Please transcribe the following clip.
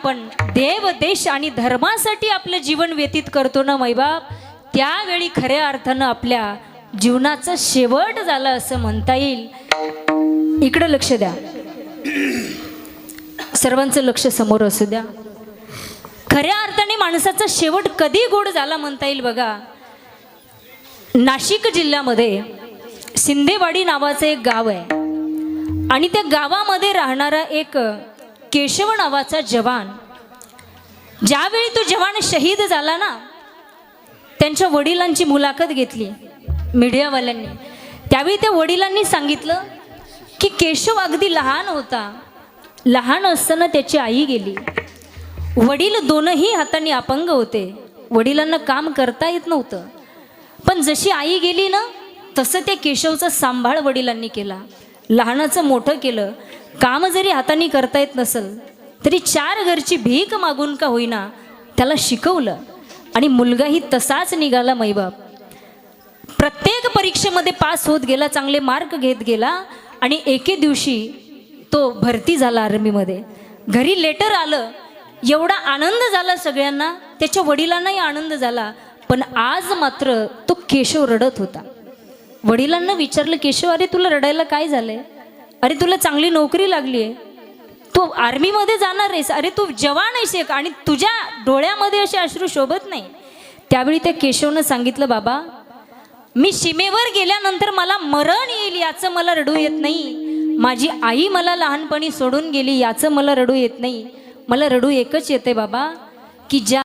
आपण देव देश आणि धर्मासाठी आपलं जीवन व्यतीत करतो ना मैबाप, त्यावेळी खऱ्या अर्थानं आपल्या जीवनाचा शेवट झाला असं म्हणता येईल. इकडं लक्ष द्या, सर्वांचं लक्ष समोर असू द्या. खऱ्या अर्थाने माणसाचा शेवट कधी गोड झाला म्हणता येईल बघा. नाशिक जिल्ह्यामध्ये सिंदेवाडी नावाचं एक गाव आहे आणि त्या गावामध्ये राहणारा एक केशव नावाचा जवान, ज्यावेळी तो जवान शहीद झाला ना, त्यांच्या वडिलांची मुलाखत घेतली मीडियावाल्यांनी. त्यावेळी त्या वडिलांनी सांगितलं की केशव अगदी लहान होता, लहान असताना त्याची आई गेली. वडील दोनही हातांनी अपंग होते, वडिलांना काम करता येत नव्हतं. पण जशी आई गेली ना, तसं त्या केशवचा सांभाळ वडिलांनी केला, लहानाचं मोठं केलं. काम जरी हातांनी करता येत नसेल तरी 4 घरची भीक मागून का होईना त्याला शिकवलं आणि मुलगाही तसाच निघाला मैबाप. प्रत्येक परीक्षेमध्ये पास होत गेला, चांगले मार्क घेत गेला आणि एके दिवशी तो भरती झाला आर्मीमध्ये. घरी लेटर आलं, एवढा आनंद झाला सगळ्यांना, त्याच्या वडिलांनाही आनंद झाला. पण आज मात्र तो केशव रडत होता. वडिलांना विचारलं, केशव अरे तुला रडायला काय झालंय? अरे तुला चांगली नोकरी लागली आहे, तू आर्मीमध्ये जाणार आहेस, अरे तू जवान आहेस एक आणि तुझ्या डोळ्यामध्ये असे अश्रू शोभत नाही. त्यावेळी त्या केशवनं सांगितलं, बाबा मी सीमेवर गेल्यानंतर मला मरण येईल याचं मला रडू येत नाही, माझी आई मला लहानपणी सोडून गेली याचं मला रडू येत नाही. मला रडू एकच येते बाबा की ज्या